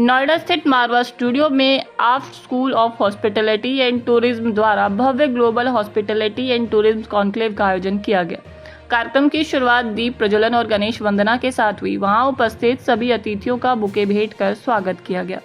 नोएडा स्थित मारवा स्टूडियो में AAFT school of hospitality and tourism द्वारा भव्य global hospitality and tourism conclave का आयोजन किया गया। कार्यक्रम की शुरुआत दीप प्रज्वलन और गणेश वंदना के साथ हुई। वहां उपस्थित सभी अतिथियों का बुके भेंट कर स्वागत किया गया।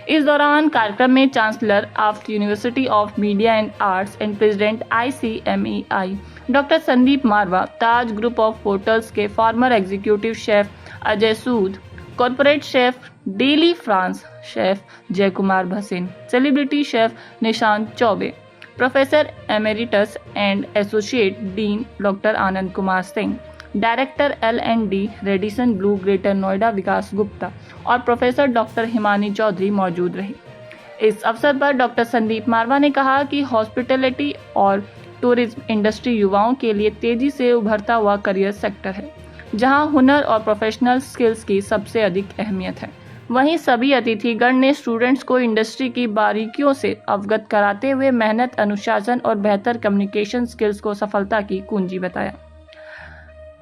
इस दौरान कार्यक्रम में chancellor AAFT university of media and arts and president ICMEI doctor Sandeep Marwah, Taj group of hotels के former executive chef Ajay Sood, corporate chef Delifrance chef Jai Kumar Bhasin, celebrity chef Nishant Choubey, professor emeritus and associate dean doctor Anand Kumar Singh, director L&D Radisson Blu Greater Noida Vikas Gupta और professor doctor Himani Chaudhary मौजूद रहे। इस अवसर पर doctor Sandeep मारवा ने कहा कि हॉस्पिटैलिटी और टूरिज्म इंडस्ट्री युवाओं के लिए तेजी से उभरता हुआ करियर सेक्टर है, जहां हुनर और प्रोफेशनल स्किल्स की सबसे अधिक अहमियत है। वहीं सभी अतिथिगण ने स्टूडेंट्स को इंडस्ट्री की बारीकियों से अवगत कराते हुए मेहनत, अनुशासन और बेहतर कम्युनिकेशन स्किल्स को सफलता की कुंजी बताया।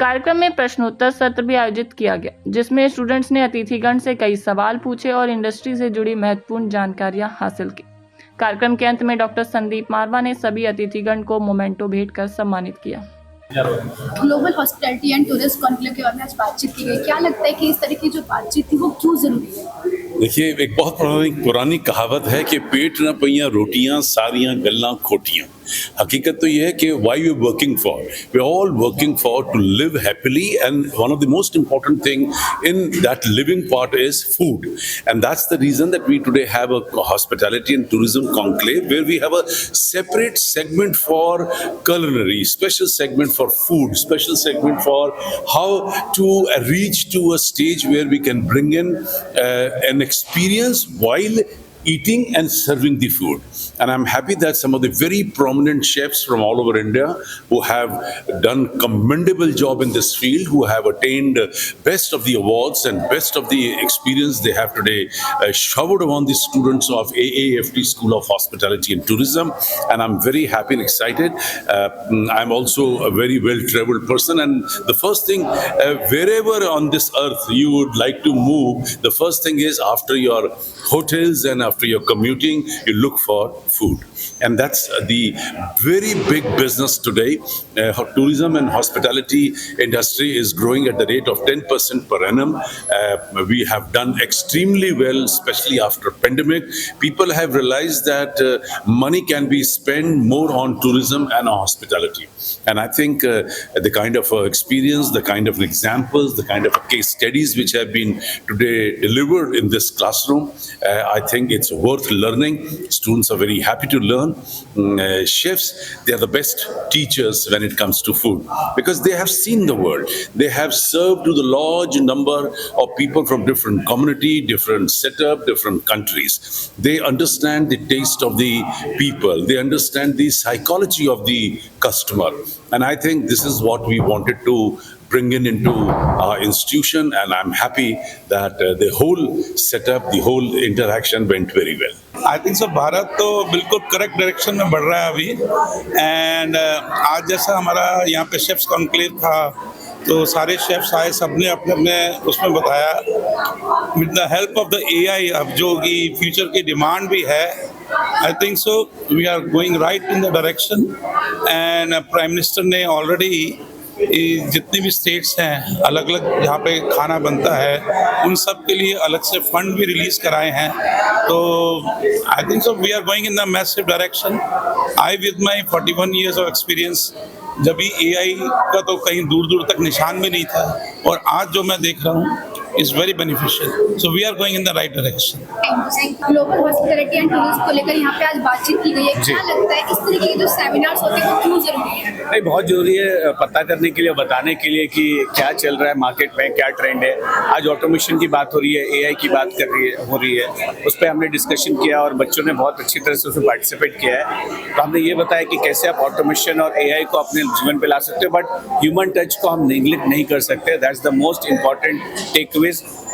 कार्यक्रम में प्रश्नोत्तर सत्र भी आयोजित किया गया, जिसमें स्टूडेंट्स ने अतिथिगण से कई सवाल पूछे और इंडस्ट्री से जुड़ी महत्वपूर्ण जानकारियां हासिल की। कार्यक्रम के अंत में डॉक्टर संदीप मारवा ने सभी अतिथिगण को मोमेंटो भेंट कर सम्मानित किया। Global hospitality and tourist conclave के बारे में आज बातचीत की गई। क्या लगता है कि इस तरह की जो बातचीत थी वो क्यों जरूरी है? देखिए, एक बहुत पुरानी कहावत है कि पेट न पैया रोटियां सारियां गल्लां खोटियां। हकीकत तो यह है कि why we are working for? We are all working for to live happily, and one of the most important thing in that living part is food, and that's the reason that we today have a hospitality and tourism conclave where we have a separate segment for culinary, special segment for food, special segment for how to reach to a stage where we can bring in an experience while eating and serving the food. And I'm happy that some of the very prominent chefs from all over India who have done commendable job in this field, who have attained best of the awards and best of the experience they have today showered upon the students of AAFT School of Hospitality and Tourism. And I'm very happy and excited. I'm also a very well-traveled person, and the first thing, wherever on this earth you would like to move, the first thing is after your hotels and after your commuting, you look for food. And that's the very big business today. Tourism and hospitality industry is growing at the rate of 10% per annum. We have done extremely well, especially after pandemic. People have realized that money can be spent more on tourism and on hospitality. And I think the kind of experience, the kind of examples, the kind of case studies which have been today delivered in this classroom, I think it's worth learning. Students are very happy to learn. Chefs, they are the best teachers when it comes to food because they have seen the world. They have served to the large number of people from different community, different setup, different countries. They understand the taste of the people. They understand the psychology of the customer. And I think this is what we wanted to bring into our institution, and I'm happy that the whole setup, the whole interaction went very well. I think सो भारत तो बिल्कुल correct direction में बढ़ रहा है अभी। And आज जैसा हमारा यहाँ पे शेफ्स कॉन्क्लेव था तो सारे शेफ्स आए, सबने अपने अपने उसमें बताया with the help of the AI अब जो कि फ्यूचर की डिमांड भी है। I think so we are going right in the direction. And prime minister ने ऑलरेडी जितनी भी स्टेट्स हैं अलग अलग जहाँ पे खाना बनता है उन सब के लिए अलग से फंड भी रिलीज कराए हैं। तो I think so we are going in the massive direction. I with my 41 years of experience, जब भी AI का तो कहीं दूर दूर तक निशान भी नहीं था, और आज जो मैं देख रहा हूँ is very beneficial. So we are going in the right direction. Global hospitality and tourism को लेकर यहाँ पे आज बातचीत की गई है। क्या लगता है इस तरीके के जो सेमिनार्स होते हैं वो क्यों जरूरी है? नहीं, बहुत जरूरी है पता करने के लिए, बताने के लिए कि क्या चल रहा है मार्केट में, क्या ट्रेंड है। आज ऑटोमेशन की बात हो रही है, AI की बात हो रही है, उस पर हमने डिस्कशन किया और बच्चों ने बहुत अच्छी तरह से उसमें पार्टिसिपेट किया है। तो हमने ये बताया कि कैसे आप ऑटोमेशन और AI को अपने जीवन पे ला सकते हो, बट ह्यूमन टच को हम नेग्लेक्ट नहीं कर सकते। That's the most important takeaways.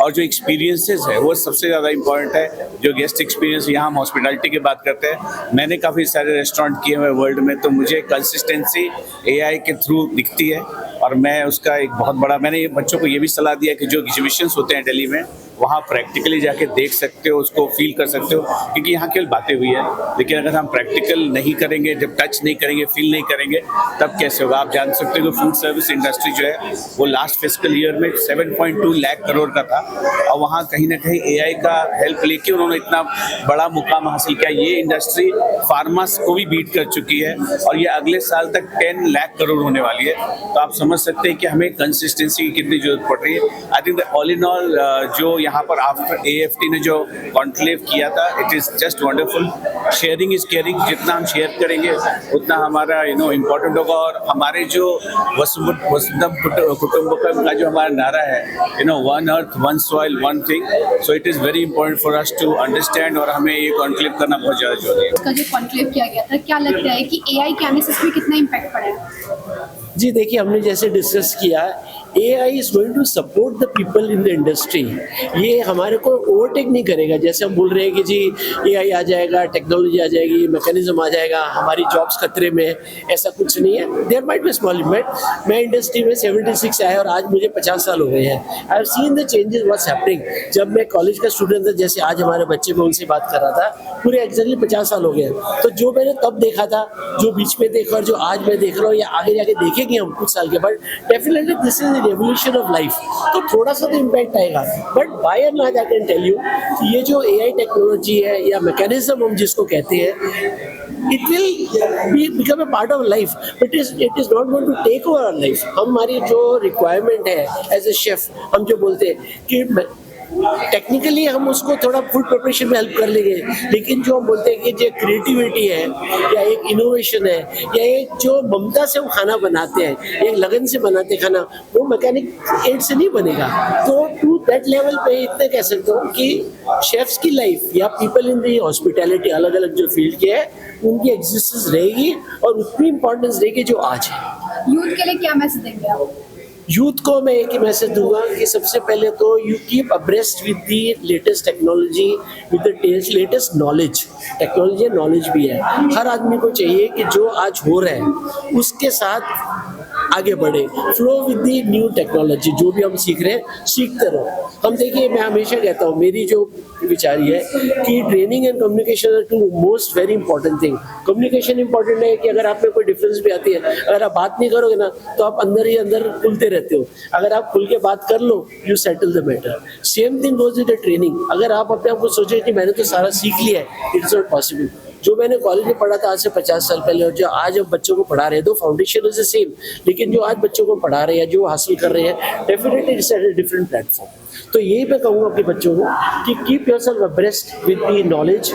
और जो एक्सपीरियंसेस है वो सबसे ज़्यादा इम्पोर्टेंट है। जो गेस्ट एक्सपीरियंस, यहाँ हम हॉस्पिटैलिटी की बात करते हैं, मैंने काफ़ी सारे रेस्टोरेंट किए हुए वर्ल्ड में, तो मुझे कंसिस्टेंसी AI के थ्रू दिखती है। और मैं उसका एक बहुत बड़ा, मैंने बच्चों को ये भी सलाह दिया कि जो एग्जीबिशंस होते हैं दिल्ली में, वहाँ प्रैक्टिकली जाके देख सकते हो, उसको फील कर सकते हो, क्योंकि यहाँ केवल बातें हुई है, लेकिन अगर हम प्रैक्टिकल नहीं करेंगे, जब टच नहीं करेंगे, फील नहीं करेंगे, तब कैसे होगा। आप जान सकते हो कि फूड सर्विस इंडस्ट्री जो है वो लास्ट फिस्कल ईयर में 7.2 लाख करोड़ का था, और वहाँ कहीं ना कहीं AI का हेल्प लेके उन्होंने इतना बड़ा मुकाम हासिल किया। ये इंडस्ट्री फार्मास को भी बीट कर चुकी है, और ये अगले साल तक 10 लाख करोड़ होने वाली है। तो आप समझ सकते हैं कि हमें कंसिस्टेंसी की कितनी जरूरत पड़ रही है। I think all in all जो यहाँ पर आफ्टर AFT ने जो कॉन्क्लेव किया था, it is just wonderful. Sharing is caring, जितना हम शेयर करेंगे उतना हमारा इम्पोर्टेंट होगा। और हमारे जो वसुधैव कुटुंबकम का जो हमारा नारा है, one earth one soil one thing, so it is very important for us to understand, और हमें ये कॉन्क्लेव करना बहुत ज़्यादा जरूरी है। इसका जो कॉन्क्लेव किया गया था, क्या लगता है कि AI के आने से इसमें कितना इम्पैक्ट पड़ा है? जी देखिए, हमने जैसे डिस्कस किया, AI is going to support the people in the industry. ये हमारे को ओवरटेक नहीं करेगा। जैसे हम बोल रहे हैं कि जी AI आ जाएगा, टेक्नोलॉजी आ जाएगी, मैकेनिज्म आ जाएगा, हमारी जॉब्स खतरे में है, ऐसा कुछ नहीं है। There might be small impact. मैं इंडस्ट्री में 76 आया और आज मुझे 50 साल हो गए हैं। I have seen the changes what's happening. जब मैं कॉलेज का स्टूडेंट था, जैसे आज हमारे बच्चे में उनसे बात कर रहा था, पूरे एग्जैक्टली 50 साल हो गए। तो जो मैंने तब देखा था, जो बीच में देखा और जो आज मैं देख रहा हूँ या आगे जाके देखेंगे हम कुछ साल के बाद, definitely this is the revolution of life. तो थोड़ा सा तो इम्पैक्ट आएगा, but by and large I can tell you, ये जो AI टेक्नोलॉजी है या मैकेनिज्म हम जिसको कहते हैं, it will become a part of life, but it is not going to take over our life. हमारी जो रिक्वायरमेंट है एज ए शेफ, हम जो बोलते हैं कि टेक्निकली हम उसको थोड़ा फूड प्रिपरेशन में हेल्प कर लेंगे, लेकिन जो हम बोलते हैं कि जो क्रिएटिविटी है या एक इनोवेशन है या एक जो ममता से हम खाना बनाते हैं, एक लगन से बनाते हैं खाना, वो मैकेनिक एड से नहीं बनेगा। तो टू दैट लेवल पे इतने कह सकता हूँ कि शेफ्स की लाइफ या पीपल इन दी हॉस्पिटैलिटी, अलग अलग जो फील्ड के है, उनकी एग्जिस्टेंस रहेगी और उतनी इंपॉर्टेंस रहेगी जो आज है। यूथ के लिए क्या मैसेज देंगे आप? यूथ को मैं एक ही मैसेज दूंगा कि सबसे पहले तो you keep abreast with the latest technology, with the latest knowledge. Technology knowledge भी है, हर आदमी को चाहिए कि जो आज हो रहा है उसके साथ आगे बढ़े, flow with the new technology. जो भी हम सीख रहे हैं सीखते रहो। हम देखिए, मैं हमेशा कहता हूँ, मेरी जो विचारी है कि training and communication are to most very important thing. Communication important है कि अगर आप में कोई डिफरेंस भी आती है, अगर आप बात नहीं करोगे ना तो आप अंदर ही अंदर खुलते रहते हो। अगर आप खुल के बात कर लो, you settle the matter. Same thing goes with the training. अगर आप अपने आप को सोचे कि मैंने तो सारा सीख लिया है, इट्स नॉट पॉसिबल। जो मैंने कॉलेज में पढ़ा था आज से 50 साल पहले और जो आज हम बच्चों को पढ़ा रहे हैं, दो फाउंडेशन इज द सेम, लेकिन जो आज बच्चों को पढ़ा रहे हैं, जो हासिल कर रहे हैं, definitely it's at a different platform. तो यही मैं कहूँगा अपने बच्चों को कि keep yourself abreast with the knowledge.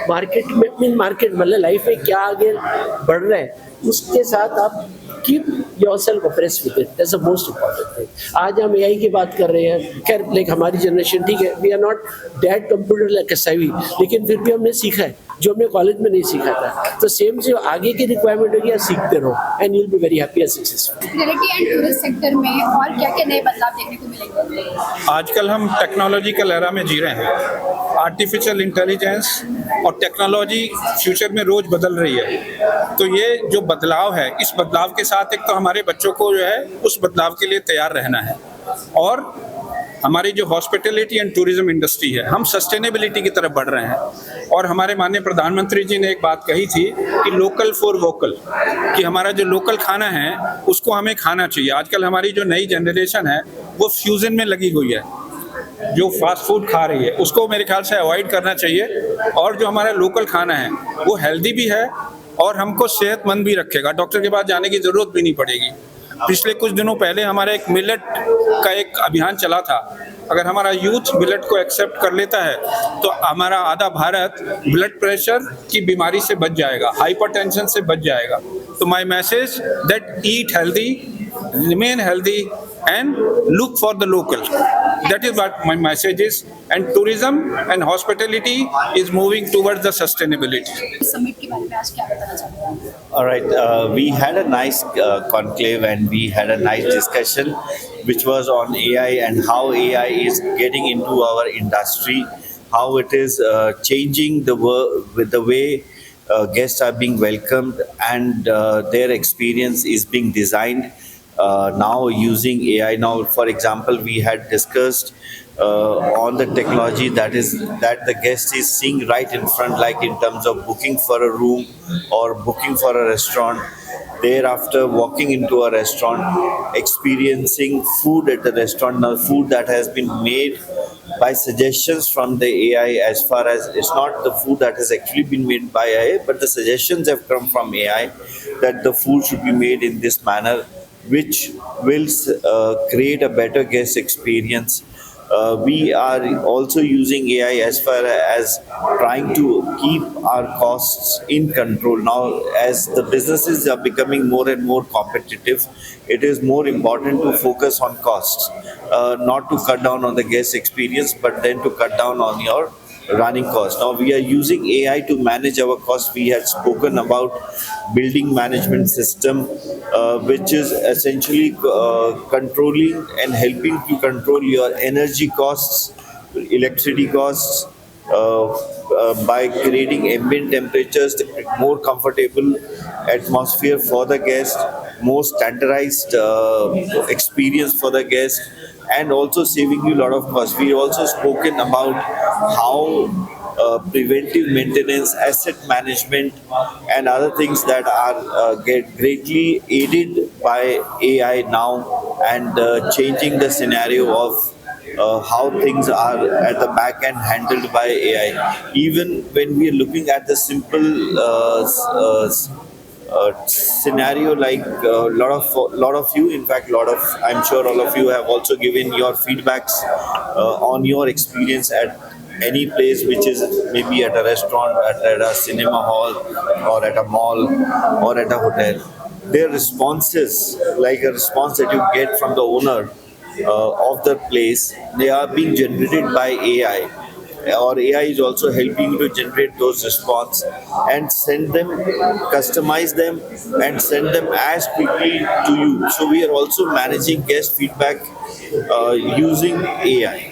Market मतलब लाइफ में क्या आगे बढ़ रहा है, उसके साथ आप keep yourself abreast with it. That's the most important thing. आज हम AI की बात कर रहे हैं, खैर लाइक हमारी जनरेशन, ठीक है, we are not that computer like savvy, लेकिन फिर भी हमने सीखा है जो हमने कॉलेज में नहीं सीखा था। तो सेम जो आगे की रिक्वायरमेंट होगी, आप सीखते रहो and you will be very happy and successful. Hospitality and tourist sector में और क्या-क्या नए बदलाव देखने को मिलेंगे? आजकल हम टेक्नोलॉजिकल एरा में जी रहे हैं। आर्टिफिशियल इंटेलिजेंस और टेक्नोलॉजी फ्यूचर में रोज बदल रही है। तो ये जो बदलाव है, इस बदलाव के साथ एक तो हमारे बच्चों को जो है उस बदलाव के लिए तैयार रहना है, और हमारी जो हॉस्पिटैलिटी एंड टूरिज्म इंडस्ट्री है, हम सस्टेनेबिलिटी की तरफ बढ़ रहे हैं। और हमारे माननीय प्रधानमंत्री जी ने एक बात कही थी कि लोकल फॉर वोकल, कि हमारा जो लोकल खाना है उसको हमें खाना चाहिए। आजकल हमारी जो नई जनरेशन है वो फ्यूजन में लगी हुई है, जो फास्ट फूड खा रही है, उसको मेरे ख्याल से अवॉइड करना चाहिए। और जो हमारा लोकल खाना है वो हेल्दी भी है और हमको सेहतमंद भी रखेगा, डॉक्टर के पास जाने की ज़रूरत भी नहीं पड़ेगी। पिछले कुछ दिनों पहले हमारा एक मिलेट का एक अभियान चला था। अगर हमारा यूथ मिलेट को एक्सेप्ट कर लेता है तो हमारा आधा भारत ब्लड प्रेशर की बीमारी से बच जाएगा, हाइपरटेंशन से बच जाएगा। तो my message that eat healthy, remain healthy and look for the local. That is what my message is. And tourism and hospitality is moving towards the sustainability. Summit के बारे में आज क्या बताना चाहते हैं? All right, we had a nice conclave and we had a nice discussion which was on AI and how AI is getting into our industry, how it is changing with the way guests are being welcomed and their experience is being designed now using AI. Now, for example, we had discussed on the technology that the guest is seeing right in front, like in terms of booking for a room or booking for a restaurant. Thereafter, walking into a restaurant, experiencing food at the restaurant, now food that has been made by suggestions from the AI, as far as it's not the food that has actually been made by AI, but the suggestions have come from AI that the food should be made in this manner, which will create a better guest experience. We are also using AI as far as trying to keep our costs in control. Now, as the businesses are becoming more and more competitive, it is more important to focus on costs, not to cut down on the guest experience, but then to cut down on your running costs. Now, we are using AI to manage our costs. We had spoken about building management system, which is essentially controlling and helping to control your energy costs, electricity costs, by creating ambient temperatures, more comfortable atmosphere for the guest, more standardized experience for the guest, and also saving you a lot of cost. We also spoken about how preventive maintenance, asset management, and other things that are get greatly aided by AI now, and changing the scenario of how things are at the back end handled by AI. Even when we are looking at the simple scenario, like lot of you, in fact, I'm sure all of you have also given your feedbacks on your experience at any place, which is maybe at a restaurant, at a cinema hall, or at a mall, or at a hotel. Their responses, like a response that you get from the owner of the place, they are being generated by AI, or AI is also helping you to generate those response and send them, customize them, and send them as quickly to you. So we are also managing guest feedback using AI.